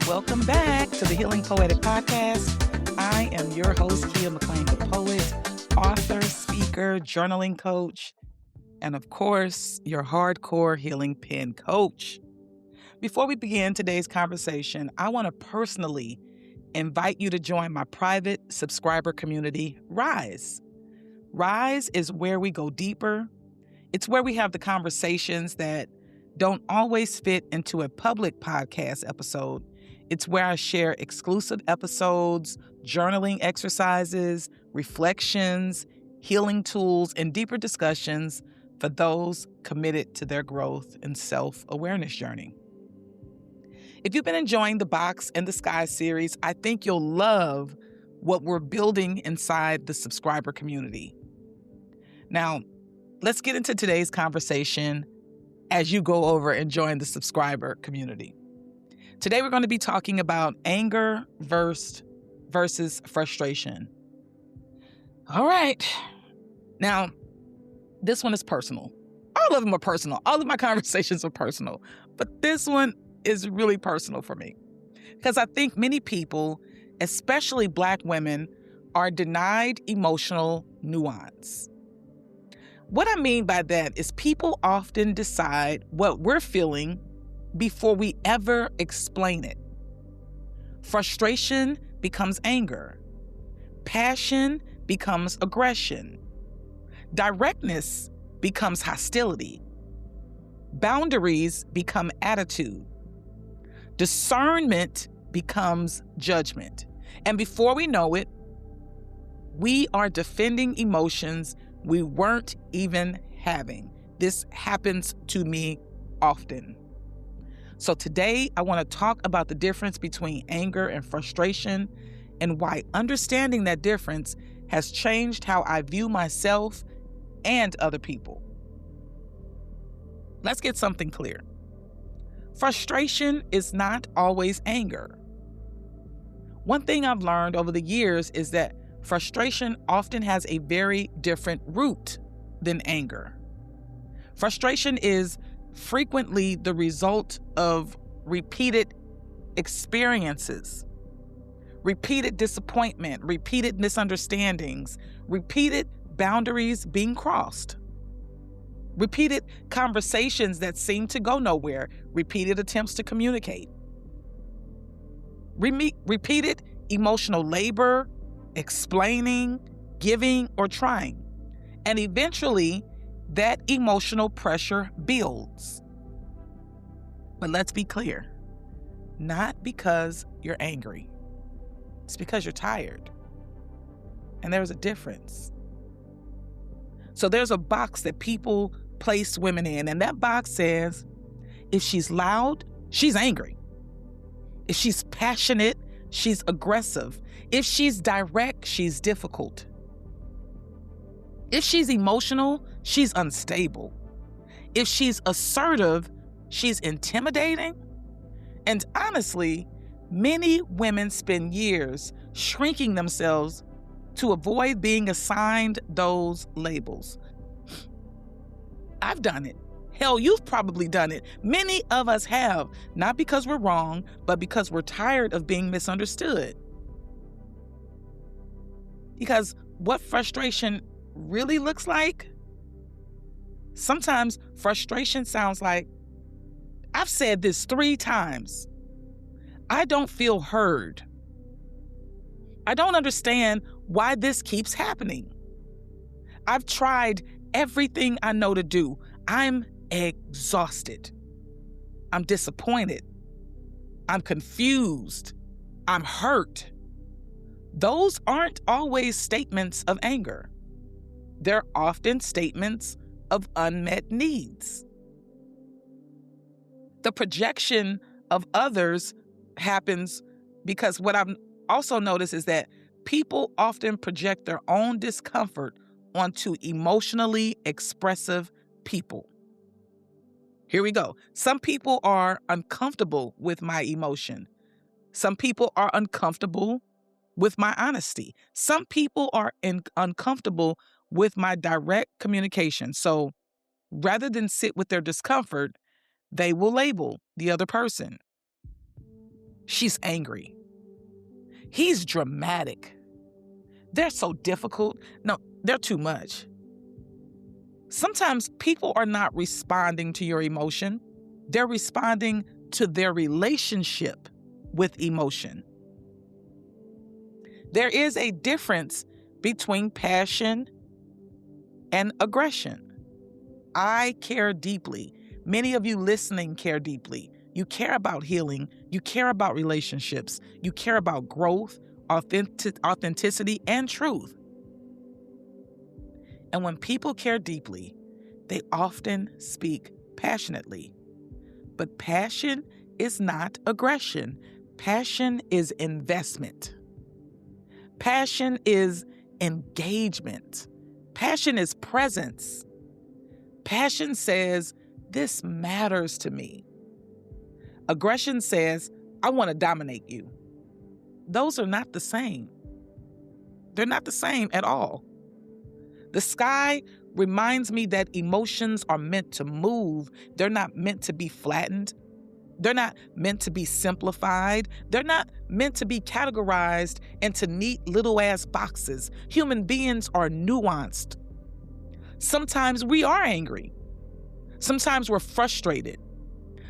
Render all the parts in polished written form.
Welcome back to the Healing Poetic Podcast. I am your host, Keya McClain the Poet, author, speaker, journaling coach, and of course, your hardcore healing pen coach. Before we begin today's conversation, I want to personally invite you to join my private subscriber community, Rise. Rise is where we go deeper. It's where we have the conversations that don't always fit into a public podcast episode. It's where I share exclusive episodes, journaling exercises, reflections, healing tools, and deeper discussions for those committed to their growth and self-awareness journey. If you've been enjoying the Box and the Sky series, I think you'll love what we're building inside the subscriber community. Now, let's get into today's conversation as you go over and join the subscriber community. Today, we're going to be talking about anger versus frustration. All right. Now, this one is personal. All of them are personal. All of my conversations are personal. But this one is really personal for me because I think many people, especially Black women, are denied emotional nuance. What I mean by that is people often decide what we're feeling before we ever explain it. Frustration becomes anger. Passion becomes aggression. Directness becomes hostility. Boundaries become attitude. Discernment becomes judgment. And before we know it, we are defending emotions we weren't even having. This happens to me often. So today, I want to talk about the difference between anger and frustration and why understanding that difference has changed how I view myself and other people. Let's get something clear. Frustration is not always anger. One thing I've learned over the years is that frustration often has a very different root than anger. Frustration is frequently the result of repeated experiences, repeated disappointment, repeated misunderstandings, repeated boundaries being crossed, repeated conversations that seem to go nowhere, repeated attempts to communicate, repeated emotional labor, explaining, giving, or trying. And eventually, that emotional pressure builds. But let's be clear, not because you're angry. It's because you're tired. And there's a difference. So there's a box that people place women in, and that box says, if she's loud, she's angry. If she's passionate, she's aggressive. If she's direct, she's difficult. If she's emotional, she's unstable. If she's assertive, she's intimidating. And honestly, many women spend years shrinking themselves to avoid being assigned those labels. I've done it. Hell, you've probably done it. Many of us have, not because we're wrong, but because we're tired of being misunderstood. Because what frustration really looks like, sometimes frustration sounds like, I've said this 3 times. I don't feel heard. I don't understand why this keeps happening. I've tried everything I know to do. I'm exhausted. I'm disappointed. I'm confused. I'm hurt. Those aren't always statements of anger. They're often statements of unmet needs. The projection of others happens because what I've also noticed is that people often project their own discomfort onto emotionally expressive people. Here we go. Some people are uncomfortable with my emotion. Some people are uncomfortable with my honesty. Some people are uncomfortable with my direct communication. So rather than sit with their discomfort, they will label the other person. She's angry. He's dramatic. They're so difficult. No, they're too much. Sometimes people are not responding to your emotion. They're responding to their relationship with emotion. There is a difference between passion and aggression. I care deeply. Many of you listening care deeply. You care about healing. You care about relationships. You care about growth, authenticity, and truth. And when people care deeply, they often speak passionately. But passion is not aggression. Passion is investment. Passion is engagement. Passion is presence. Passion says, this matters to me. Aggression says, I want to dominate you. Those are not the same. They're not the same at all. The sky reminds me that emotions are meant to move. They're not meant to be flattened. They're not meant to be simplified. They're not meant to be categorized into neat little ass boxes. Human beings are nuanced. Sometimes we are angry. Sometimes we're frustrated.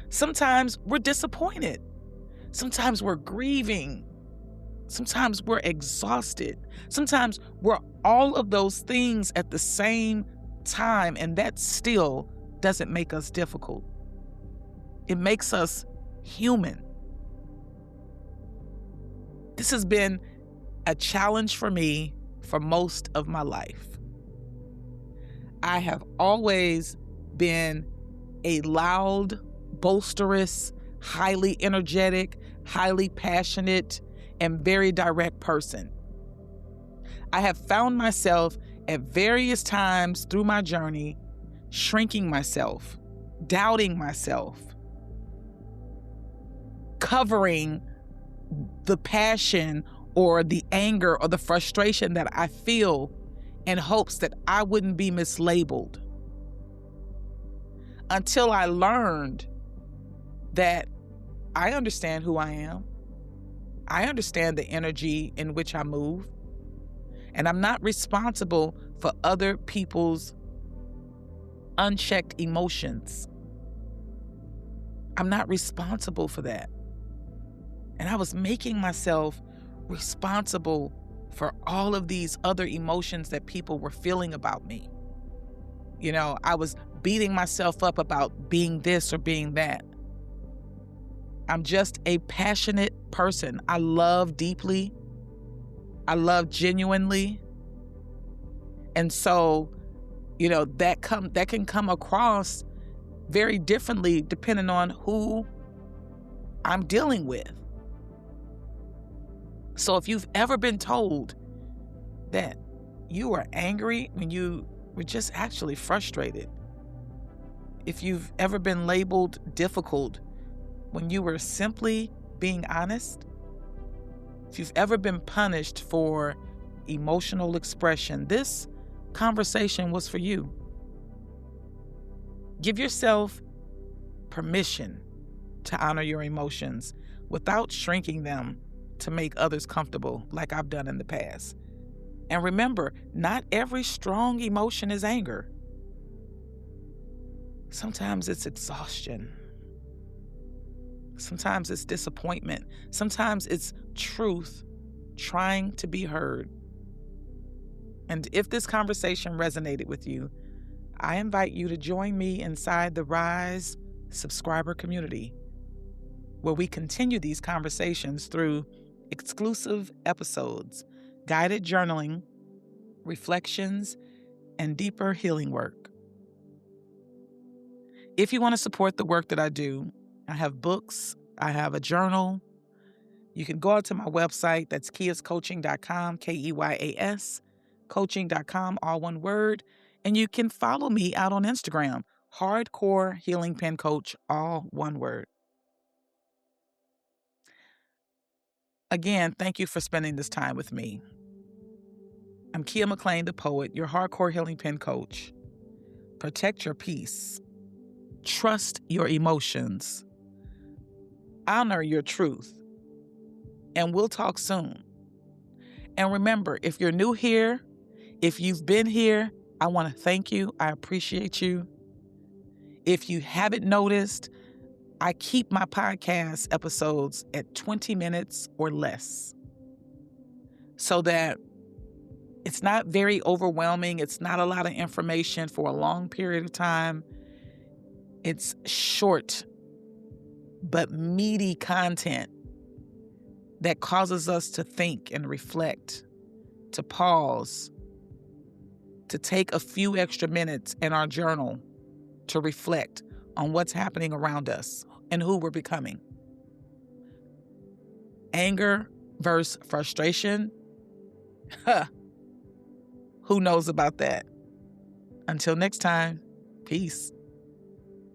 Sometimes we're disappointed. Sometimes we're grieving. Sometimes we're exhausted. Sometimes we're all of those things at the same time, and that still doesn't make us difficult. It makes us human. This has been a challenge for me for most of my life. I have always been a loud, boisterous, highly energetic, highly passionate, and very direct person. I have found myself at various times through my journey shrinking myself, doubting myself, covering the passion or the anger or the frustration that I feel in hopes that I wouldn't be mislabeled. Until I learned that I understand who I am. I understand the energy in which I move. And I'm not responsible for other people's unchecked emotions. I'm not responsible for that. And I was making myself responsible for all of these other emotions that people were feeling about me. You know, I was beating myself up about being this or being that. I'm just a passionate person. I love deeply. I love genuinely. And so, you know, that can come across very differently depending on who I'm dealing with. So if you've ever been told that you were angry when you were just actually frustrated, if you've ever been labeled difficult when you were simply being honest, if you've ever been punished for emotional expression, this conversation was for you. Give yourself permission to honor your emotions without shrinking them to make others comfortable like I've done in the past. And remember, not every strong emotion is anger. Sometimes it's exhaustion. Sometimes it's disappointment. Sometimes it's truth trying to be heard. And if this conversation resonated with you, I invite you to join me inside the Rise subscriber community, where we continue these conversations through exclusive episodes, guided journaling, reflections, and deeper healing work. If you want to support the work that I do, I have books, I have a journal. You can go out to my website, that's keyascoaching.com, K-E-Y-A-S, coaching.com, all one word. And you can follow me out on Instagram, Hardcore Healing Pen Coach, all one word. Again, thank you for spending this time with me. I'm Keya McClain the Poet, your Hardcore Healing Pen Coach. Protect your peace. Trust your emotions. Honor your truth. and we'll talk soon. And remember, if you're new here, if you've been here, I want to thank you. I appreciate you. If you haven't noticed, I keep my podcast episodes at 20 minutes or less so that it's not very overwhelming. It's not a lot of information for a long period of time. It's short but meaty content that causes us to think and reflect, to pause, to take a few extra minutes in our journal to reflect on what's happening around us and who we're becoming. Anger versus frustration. Who knows about that? Until next time, peace.